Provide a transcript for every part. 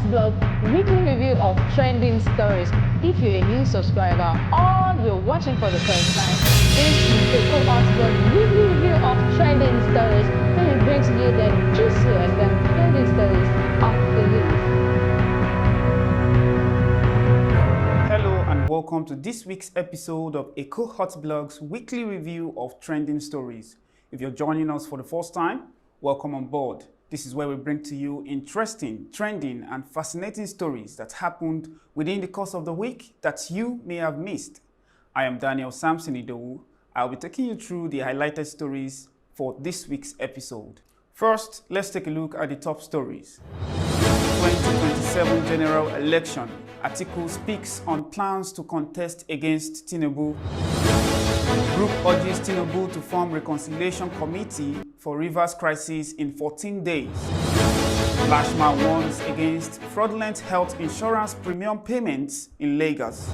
Ekohotblog weekly review of trending stories. If you're a new subscriber or you're watching for the first time, this is Ekohotblog weekly review of trending stories, where it brings you the juiciest and trending stories of the week. Hello and welcome to this week's episode of Ekohotblog's weekly review of trending stories. If you're joining us for the first time, welcome on board. This is where we bring to you interesting, trending, and fascinating stories that happened within the course of the week that you may have missed. I am Daniel Samson Idowu. I'll be taking you through the highlighted stories for this week's episode. First, let's take a look at the top stories. 2027 general election. Atiku speaks on plans to contest against Tinubu. Group urges Tinubu to form reconciliation committee for Rivers crisis in 14 days. Lashma warns against fraudulent health insurance premium payments in Lagos.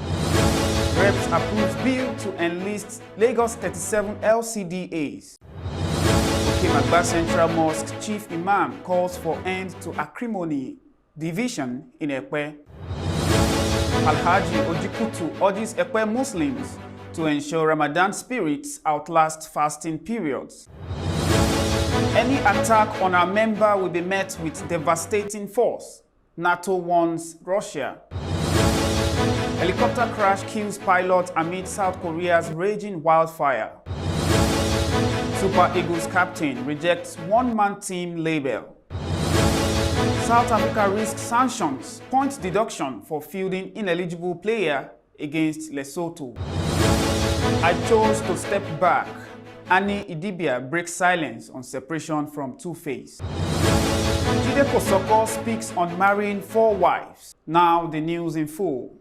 Reps approves bill to enlist Lagos 37 LCDAs. Okemagba Central Mosque Chief Imam calls for end to Acrimony division in Ekwe. Alhaji Ojikutu urges Ekwe Muslims to ensure Ramadan spirits outlast fasting periods. Any attack on our member will be met with devastating force. NATO warns Russia. Helicopter crash kills pilot amid South Korea's raging wildfire. Super Eagles captain rejects one-man team label. South Africa risks sanctions, point deduction for fielding ineligible player against Lesotho. I chose to step back. Idibia breaks silence on separation from Two-Face. Jide Kosoko speaks on marrying 4 wives. Now the news in full.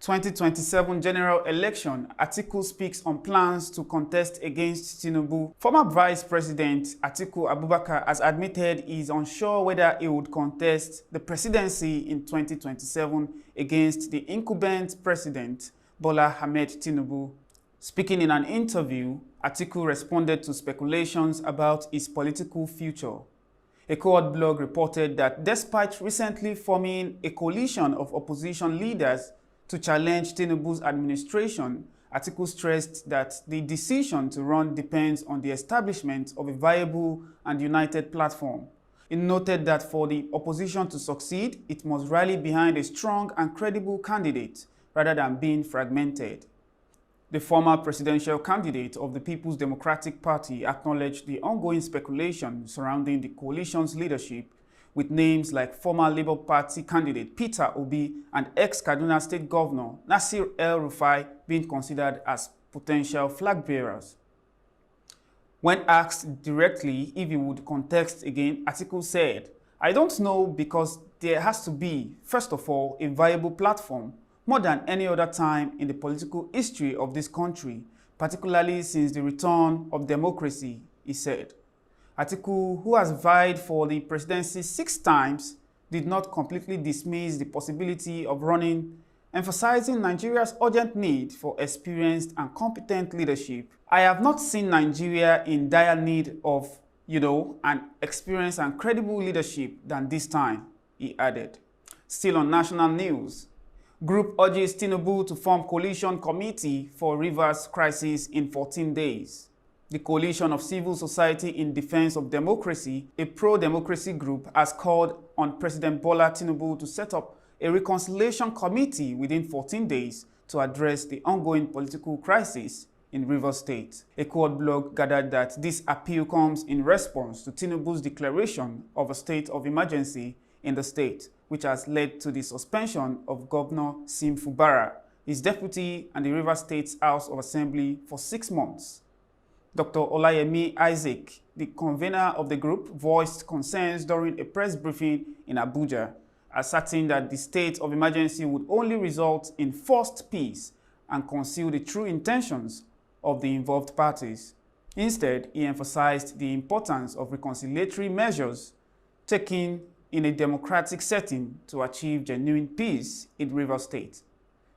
2027 general election, Atiku speaks on plans to contest against Tinubu. Former Vice President Atiku Abubakar has admitted he is unsure whether he would contest the presidency in 2027 against the incumbent President Bola Ahmed Tinubu. Speaking in an interview, Atiku responded to speculations about his political future. Ekohotblog reported that despite recently forming a coalition of opposition leaders to challenge Tinubu's administration, Atiku stressed that the decision to run depends on the establishment of a viable and united platform. He noted that for the opposition to succeed, it must rally behind a strong and credible candidate rather than being fragmented. The former presidential candidate of the People's Democratic Party acknowledged the ongoing speculation surrounding the coalition's leadership, with names like former Labour Party candidate Peter Obi and ex-Kaduna State Governor Nasir El-Rufai being considered as potential flag bearers. When asked directly if he would contest again, Atiku said, "I don't know because there has to be, first of all, a viable platform, more than any other time in the political history of this country, particularly since the return of democracy," he said. Atiku, who has vied for the presidency 6 times, did not completely dismiss the possibility of running, emphasizing Nigeria's urgent need for experienced and competent leadership. "I have not seen Nigeria in dire need of, an experienced and credible leadership than this time," he added. Still on national news, Group urges Tinubu to form coalition committee for Rivers crisis in 14 days. The Coalition of Civil Society in Defense of Democracy, a pro-democracy group, has called on President Bola Tinubu to set up a reconciliation committee within 14 days to address the ongoing political crisis in Rivers State. Ekohotblog gathered that this appeal comes in response to Tinubu's declaration of a state of emergency in the state, which has led to the suspension of Governor Sim Fubara, his deputy, and the Rivers State's House of Assembly for 6 months. Dr. Olayemi Isaac, the convener of the group, voiced concerns during a press briefing in Abuja, asserting that the state of emergency would only result in forced peace and conceal the true intentions of the involved parties. Instead, he emphasized the importance of reconciliatory measures taken in a democratic setting to achieve genuine peace in Rivers State.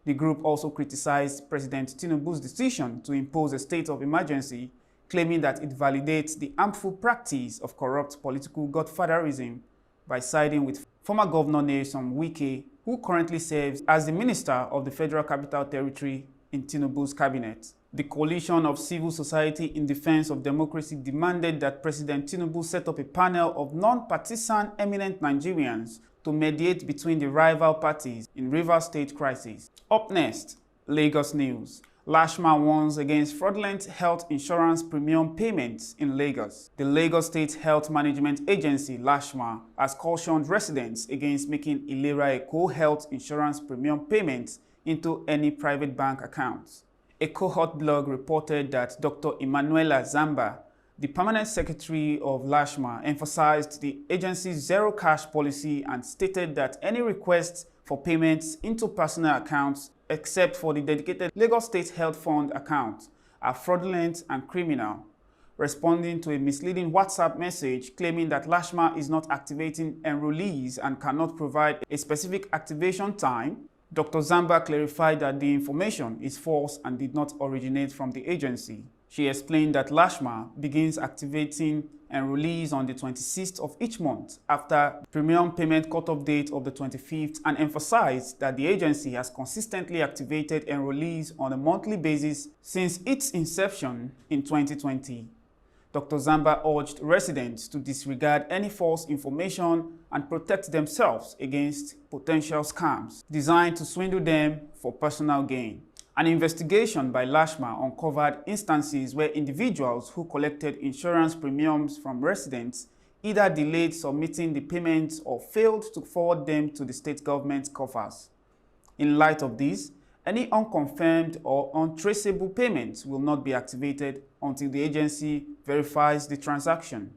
The group also criticized President Tinubu's decision to impose a state of emergency, claiming that it validates the harmful practice of corrupt political godfatherism by siding with former Governor Nyesom Wike, who currently serves as the Minister of the Federal Capital Territory in Tinubu's cabinet. The coalition of civil society in defense of democracy demanded that President Tinubu set up a panel of non-partisan eminent Nigerians to mediate between the rival parties in Rivers State crisis. Up next, Lagos news. Lashma warns against fraudulent health insurance premium payments in Lagos. The Lagos State Health Management Agency, Lashma, has cautioned residents against making Ilera-Eko health insurance premium payments into any private bank accounts. Ekohotblog reported that Dr. Emanuela Zamba, the permanent secretary of Lashma, emphasized the agency's zero cash policy and stated that any requests for payments into personal accounts, except for the dedicated Lagos State Health Fund account, are fraudulent and criminal. Responding to a misleading WhatsApp message claiming that Lashma is not activating enrollees and cannot provide a specific activation time, Dr. Zamba clarified that the information is false and did not originate from the agency. She explained that Lashma begins activating enrollees on the 26th of each month after premium payment cutoff date of the 25th, and emphasized that the agency has consistently activated enrollees on a monthly basis since its inception in 2020. Dr. Zamba urged residents to disregard any false information and protect themselves against potential scams designed to swindle them for personal gain. An investigation by Lashma uncovered instances where individuals who collected insurance premiums from residents either delayed submitting the payments or failed to forward them to the state government coffers. In light of this, any unconfirmed or untraceable payments will not be activated until the agency verifies the transaction.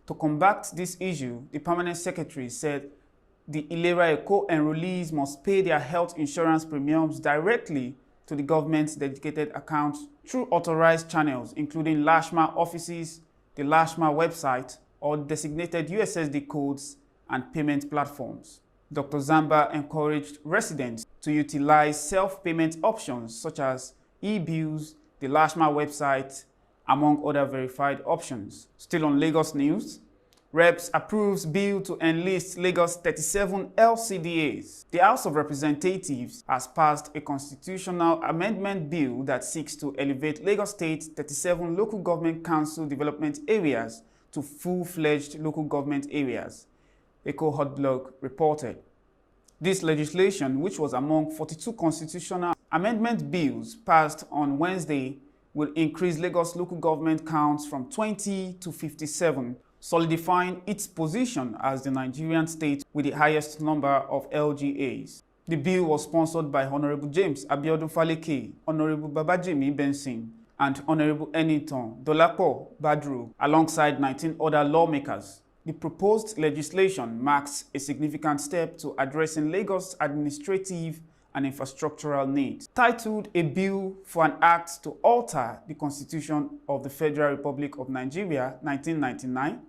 To combat this issue, the permanent secretary said the Ilera-Eko enrollees must pay their health insurance premiums directly to the government's dedicated accounts through authorized channels, including Lashma offices, the Lashma website, or designated USSD codes and payment platforms. Dr. Zamba encouraged residents to utilize self-payment options such as e-bills, the Lashma website, among other verified options. Still on Lagos news, Reps approves bill to enlist Lagos 37 LCDAs. The House of Representatives has passed a constitutional amendment bill that seeks to elevate Lagos State 37 local government council development areas to full-fledged local government areas, Ekohotblog reported. This legislation, which was among 42 constitutional amendment bills passed on Wednesday, will increase Lagos local government counts from 20 to 57, solidifying its position as the Nigerian state with the highest number of LGAs. The bill was sponsored by Honorable James Abiodun Faleke, Honorable Babajimi Benson, and Honorable Eniton Dolapo Badru, alongside 19 other lawmakers. The proposed legislation marks a significant step to addressing Lagos' administrative and infrastructural needs. Titled A Bill for an Act to Alter the Constitution of the Federal Republic of Nigeria, 1999,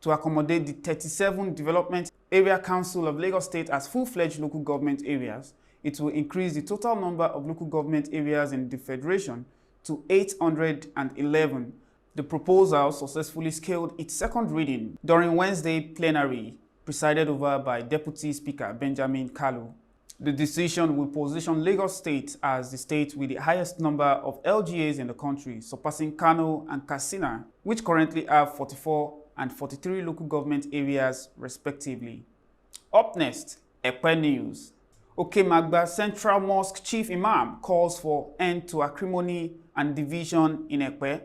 to accommodate the 37 Development Area Council of Lagos State as full-fledged local government areas, it will increase the total number of local government areas in the Federation to 811. The proposal successfully scaled its second reading during Wednesday plenary, presided over by Deputy Speaker Benjamin Kalu. The decision will position Lagos State as the state with the highest number of LGAs in the country, surpassing Kano and Katsina, which currently have 44 and 43 local government areas respectively. Up next, Ekpe news. Okemagba Central Mosque Chief Imam calls for end to acrimony and division in Ekpe.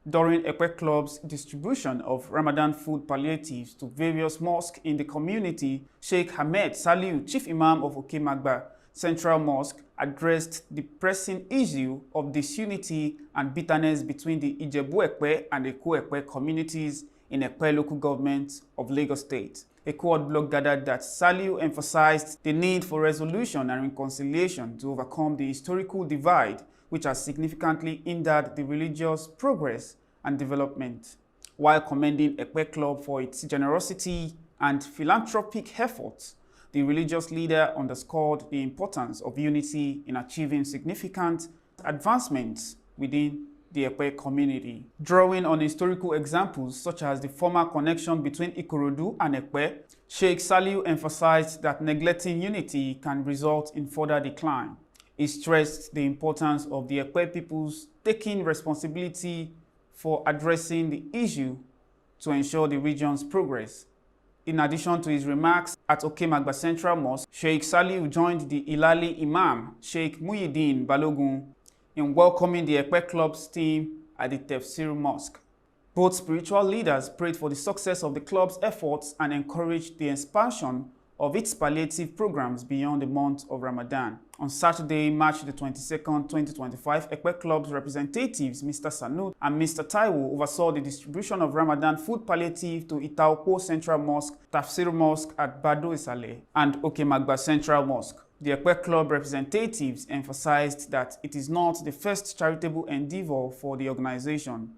During Ekpe Club's distribution of Ramadan food palliatives to various mosques in the community, Sheikh Hamed Saliu, Chief Imam of Okemagba Central Mosque, addressed the pressing issue of disunity and bitterness between the Ijebu Ekpe and Eko Ekpe communities in Ekpe local government of Lagos State. Ekohotblog gathered that Saliu emphasized the need for resolution and reconciliation to overcome the historical divide which has significantly hindered the religious progress and development. While commending Ekpe Club for its generosity and philanthropic efforts, the religious leader underscored the importance of unity in achieving significant advancements within the Ekpe community. Drawing on historical examples such as the former connection between Ikorodu and Ekpe, Sheikh Saliu emphasized that neglecting unity can result in further decline. He stressed the importance of the Ekpe peoples taking responsibility for addressing the issue to ensure the region's progress. In addition to his remarks at Okemagba Central Mosque, Sheikh Saliu joined the Ilali Imam, Sheikh Muhyiddin Balogun, in welcoming the Ekpe Club's team at the Tafsir Mosque. Both spiritual leaders prayed for the success of the club's efforts and encouraged the expansion of its palliative programs beyond the month of Ramadan. On Saturday, March the 22nd, 2025, Ekpe Club's representatives, Mr. Sanud and Mr. Taiwo, oversaw the distribution of Ramadan food palliative to Itaopo Central Mosque, Tafsir Mosque at Bado Isale, and Okemagba Central Mosque. The Ekpe Club representatives emphasized that it is not the first charitable endeavor for the organization,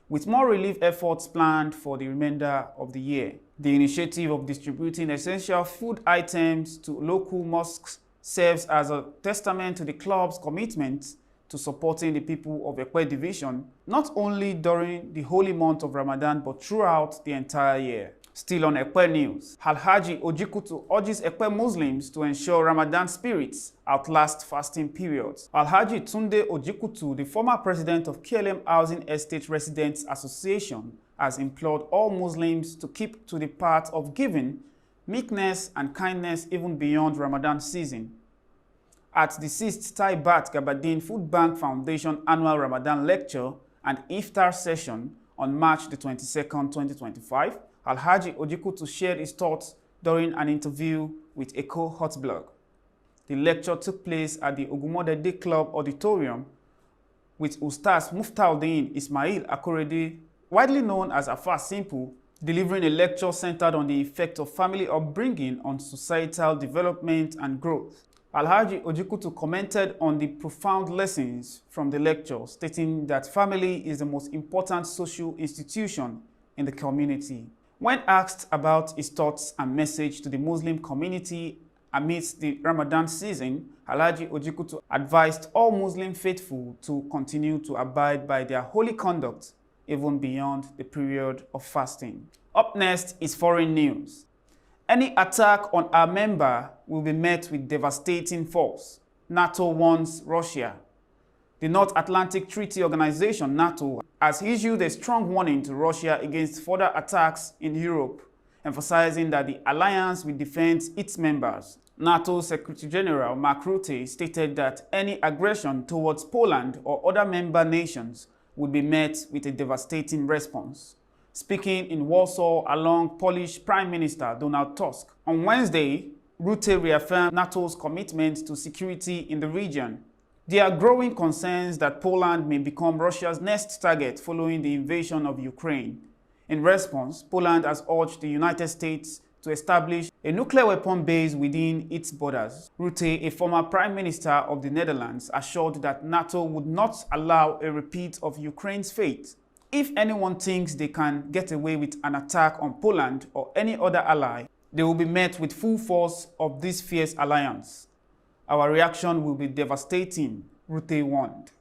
with more relief efforts planned for the remainder of the year. The initiative of distributing essential food items to local mosques serves as a testament to the club's commitment to supporting the people of Ekpe Division, not only during the holy month of Ramadan, but throughout the entire year. Still on Ekpe news, Alhaji Ojikutu urges Ekpe Muslims to ensure Ramadan spirits outlast fasting periods. Alhaji Tunde Ojikutu, the former president of KLM Housing Estate Residents Association, has implored all Muslims to keep to the path of giving, meekness and kindness even beyond Ramadan season. At the 6th Taibat Gabadin Food Bank Foundation Annual Ramadan Lecture and Iftar Session on March the 22nd, 2025, Alhaji Ojikutu shared his thoughts during an interview with Ekohotblog. The lecture took place at the Ogumodede Club Auditorium with Ustaz Muftauddin Ismail Akorede, widely known as Afar Simple, delivering a lecture centered on the effect of family upbringing on societal development and growth. Alhaji Ojikutu commented on the profound lessons from the lecture, stating that family is the most important social institution in the community. When asked about his thoughts and message to the Muslim community amidst the Ramadan season, Alhaji Ojikutu advised all Muslim faithful to continue to abide by their holy conduct even beyond the period of fasting. Up next is foreign news. Any attack on our member will be met with devastating force, NATO warns Russia. The North Atlantic Treaty Organization, NATO, has issued a strong warning to Russia against further attacks in Europe, emphasizing that the alliance will defend its members. NATO Secretary General Mark Rutte stated that any aggression towards Poland or other member nations would be met with a devastating response. Speaking in Warsaw along Polish Prime Minister Donald Tusk. On Wednesday, Rutte reaffirmed NATO's commitment to security in the region. There are growing concerns that Poland may become Russia's next target following the invasion of Ukraine. In response, Poland has urged the United States to establish a nuclear weapon base within its borders. Rutte, a former Prime Minister of the Netherlands, assured that NATO would not allow a repeat of Ukraine's fate. If anyone thinks they can get away with an attack on Poland or any other ally, they will be met with full force of this fierce alliance. Our reaction will be devastating, Rutte warned.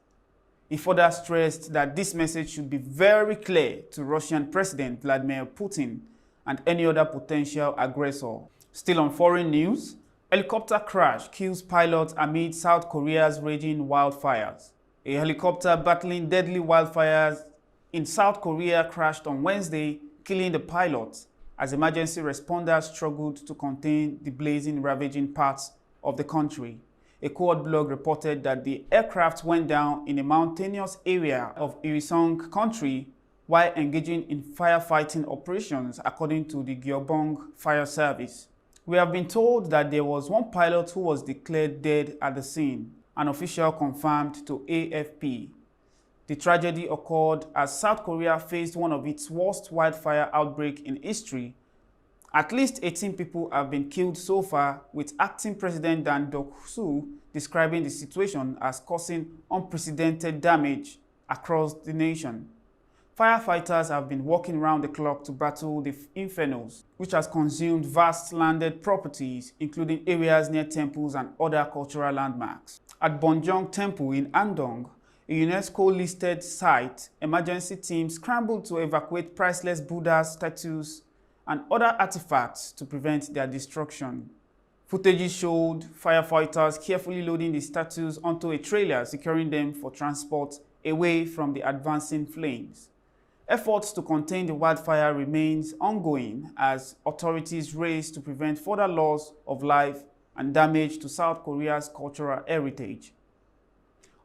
He further stressed that this message should be very clear to Russian President Vladimir Putin and any other potential aggressor. Still on foreign news, helicopter crash kills pilot amid South Korea's raging wildfires. A helicopter battling deadly wildfires in South Korea crashed on Wednesday, killing the pilot as emergency responders struggled to contain the blazing, ravaging parts of the country. Ekohotblog reported that the aircraft went down in a mountainous area of Irisong country while engaging in firefighting operations, according to the Gyeobong Fire Service. We have been told that there was one pilot who was declared dead at the scene, an official confirmed to AFP. The tragedy occurred as South Korea faced one of its worst wildfire outbreaks in history. At least 18 people have been killed so far, with acting President Dan Dok-soo describing the situation as causing unprecedented damage across the nation. Firefighters have been working round the clock to battle the infernos, which has consumed vast landed properties, including areas near temples and other cultural landmarks. At Bonjong Temple in Andong, a UNESCO-listed site, emergency teams scrambled to evacuate priceless Buddha statues and other artifacts to prevent their destruction. Footage showed firefighters carefully loading the statues onto a trailer, securing them for transport away from the advancing flames. Efforts to contain the wildfire remains ongoing as authorities race to prevent further loss of life and damage to South Korea's cultural heritage.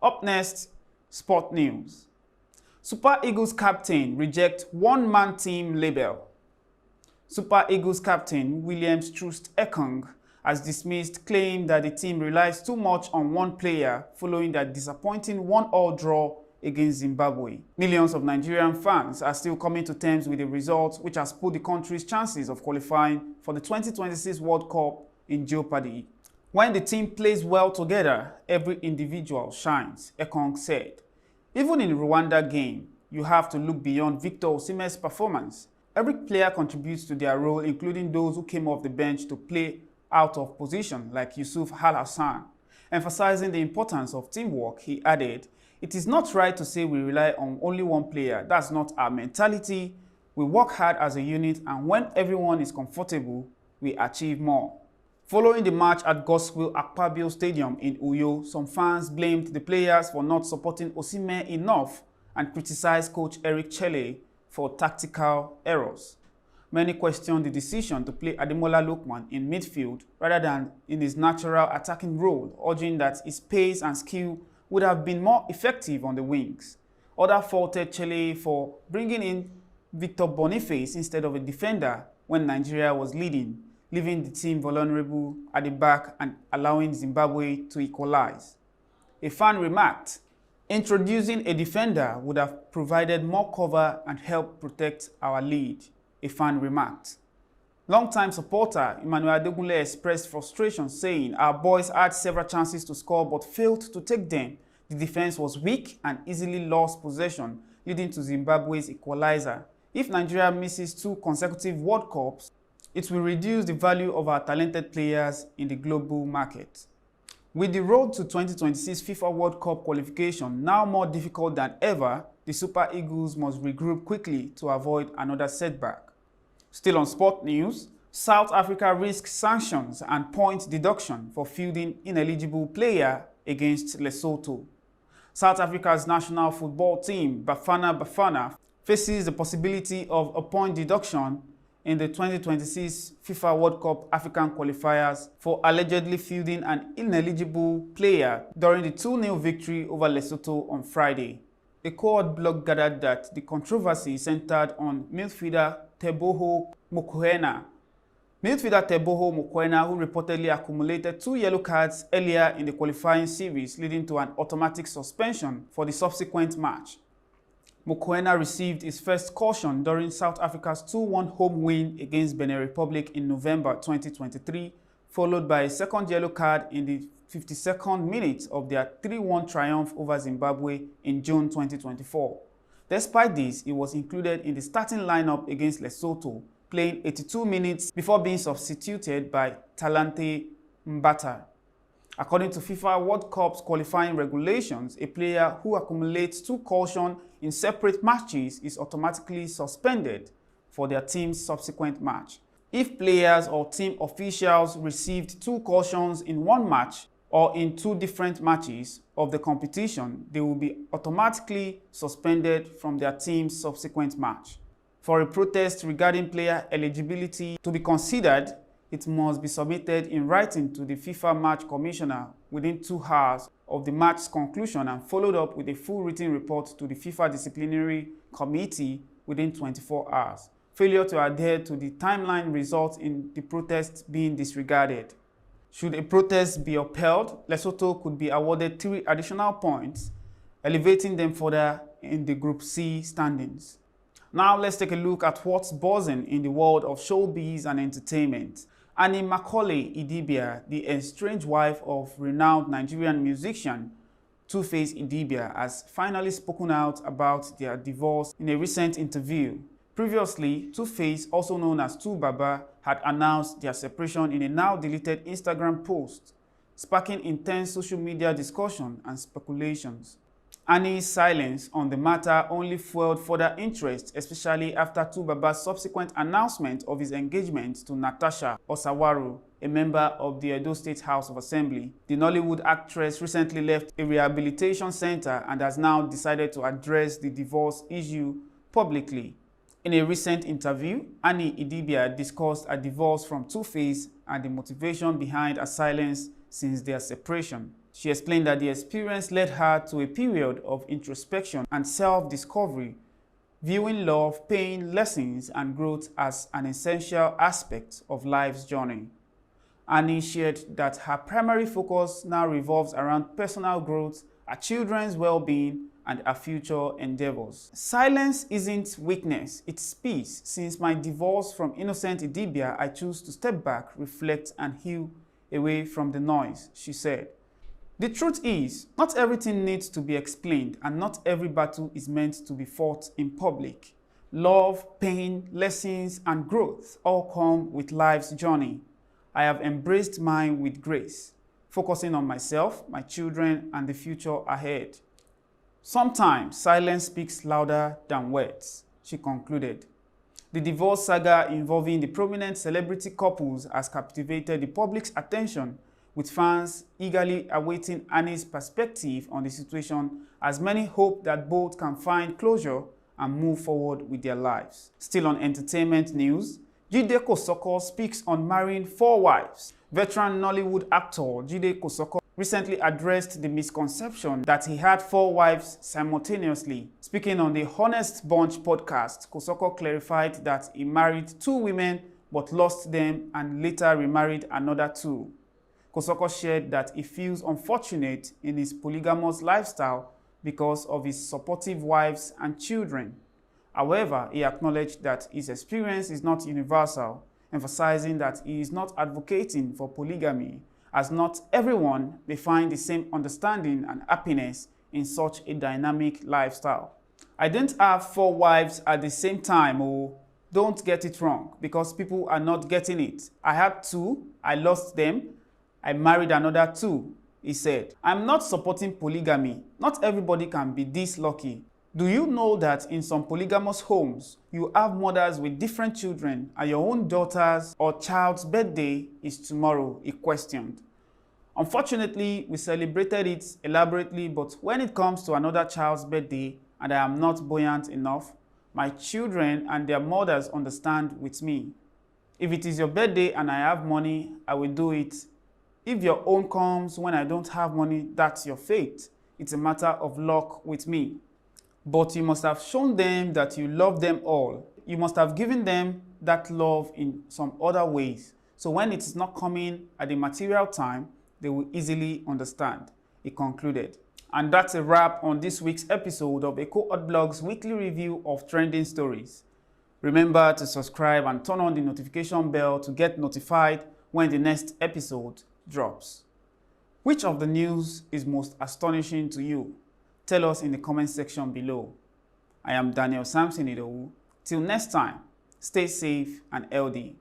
Up next, sport news. Super Eagles captain rejects one-man team label. Super Eagles captain William Troost Ekong has dismissed claim that the team relies too much on one player following their disappointing 1-1 draw against Zimbabwe. Millions of Nigerian fans are still coming to terms with the result, which has put the country's chances of qualifying for the 2026 World Cup in jeopardy. When the team plays well together, every individual shines, Ekong said. Even in the Rwanda game, you have to look beyond Victor Osimhen's performance. Every player contributes to their role, including those who came off the bench to play out of position, like Yusuf Al-Hassan. Emphasizing the importance of teamwork, he added, "It is not right to say we rely on only one player. That's not our mentality. We work hard as a unit, and when everyone is comfortable, we achieve more." Following the match at Godswill Akpabio Stadium in Uyo, some fans blamed the players for not supporting Osimhen enough and criticized coach Eric Chelle for tactical errors. Many questioned the decision to play Ademola Lookman in midfield rather than in his natural attacking role, urging that his pace and skill would have been more effective on the wings. Others faulted Chelle for bringing in Victor Boniface instead of a defender when Nigeria was leading, leaving the team vulnerable at the back and allowing Zimbabwe to equalize. A fan remarked, "Introducing a defender would have provided more cover and helped protect our lead," a fan remarked. Longtime supporter Emmanuel Adegunle expressed frustration, saying, "Our boys had several chances to score but failed to take them. The defense was weak and easily lost possession, leading to Zimbabwe's equalizer. If Nigeria misses 2 consecutive World Cups, it will reduce the value of our talented players in the global market." With the road to 2026 FIFA World Cup qualification now more difficult than ever, the Super Eagles must regroup quickly to avoid another setback. Still on sport news, South Africa risks sanctions and point deduction for fielding ineligible player against Lesotho. South Africa's national football team, Bafana Bafana, faces the possibility of a point deduction in the 2026 FIFA World Cup African qualifiers for allegedly fielding an ineligible player during the 2-0 victory over Lesotho on Friday. Ekohotblog gathered that the controversy centered on midfielder Teboho Mokoena. Midfielder Teboho Mokoena, who reportedly accumulated 2 yellow cards earlier in the qualifying series, leading to an automatic suspension for the subsequent match. Mokoena received his first caution during South Africa's 2-1 home win against Benin Republic in November 2023, followed by a second yellow card in the 52nd minute of their 3-1 triumph over Zimbabwe in June 2024. Despite this, he was included in the starting lineup against Lesotho, playing 82 minutes before being substituted by Talante Mbata. According to FIFA World Cup's qualifying regulations, a player who accumulates 2 cautions in separate matches is automatically suspended for their team's subsequent match. If players or team officials received 2 cautions in one match or in 2 different matches of the competition, they will be automatically suspended from their team's subsequent match. For a protest regarding player eligibility to be considered, it must be submitted in writing to the FIFA match commissioner within 2 hours of the match's conclusion and followed up with a full written report to the FIFA disciplinary committee within 24 hours. Failure to adhere to the timeline results in the protest being disregarded. Should a protest be upheld, Lesotho could be awarded 3 additional points, elevating them further in the Group C standings. Now let's take a look at what's buzzing in the world of showbiz and entertainment. Annie Macaulay Idibia, the estranged wife of renowned Nigerian musician Two-Face Idibia, has finally spoken out about their divorce in a recent interview. Previously, Two-Face, also known as Two Baba, had announced their separation in a now-deleted Instagram post, sparking intense social media discussion and speculations. Annie's silence on the matter only fueled further interest, especially after Tubaba's subsequent announcement of his engagement to Natasha Osawaru, a member of the Edo State House of Assembly. The Nollywood actress recently left a rehabilitation center and has now decided to address the divorce issue publicly. In a recent interview, Annie Idibia discussed a divorce from Two-Face and the motivation behind her silence since their separation. She explained that the experience led her to a period of introspection and self-discovery, viewing love, pain, lessons, and growth as an essential aspect of life's journey. Annie shared that her primary focus now revolves around personal growth, her children's well-being, and her future endeavors. Silence isn't weakness, it's peace. Since my divorce from innocent Idibia, I choose to step back, reflect, and heal away from the noise, she said. The truth is, not everything needs to be explained, and not every battle is meant to be fought in public. Love, pain, lessons, and growth all come with life's journey. I have embraced mine with grace, focusing on myself, my children, and the future ahead. Sometimes silence speaks louder than words, she concluded. The divorce saga involving the prominent celebrity couples has captivated the public's attention, with fans eagerly awaiting Annie's perspective on the situation, as many hope that both can find closure and move forward with their lives. Still on entertainment news, Jide Kosoko speaks on marrying 4 wives. Veteran Nollywood actor Jide Kosoko recently addressed the misconception that he had 4 wives simultaneously. Speaking on the Honest Bunch podcast, Kosoko clarified that he married 2 women but lost them and later remarried another 2. Kosoko shared that he feels unfortunate in his polygamous lifestyle because of his supportive wives and children. However, he acknowledged that his experience is not universal, emphasizing that he is not advocating for polygamy, as not everyone may find the same understanding and happiness in such a dynamic lifestyle. I didn't have 4 wives at the same time, don't get it wrong, because people are not getting it. I had 2, I lost them, I married another 2, he said. I'm not supporting polygamy. Not everybody can be this lucky. Do you know that in some polygamous homes, you have mothers with different children and your own daughter's or child's birthday is tomorrow, he questioned. Unfortunately, we celebrated it elaborately, but when it comes to another child's birthday and I am not buoyant enough, my children and their mothers understand with me. If it is your birthday and I have money, I will do it. If your own comes when I don't have money, that's your fate. It's a matter of luck with me. But you must have shown them that you love them all. You must have given them that love in some other ways. So when it is not coming at the material time, they will easily understand, he concluded. And that's a wrap on this week's episode of Ekohotblog's weekly review of trending stories. Remember to subscribe and turn on the notification bell to get notified when the next episode drops. Which of the news is most astonishing to you? Tell us in the comment section below. I am Daniel Samson Idowu. Till next time, stay safe and healthy.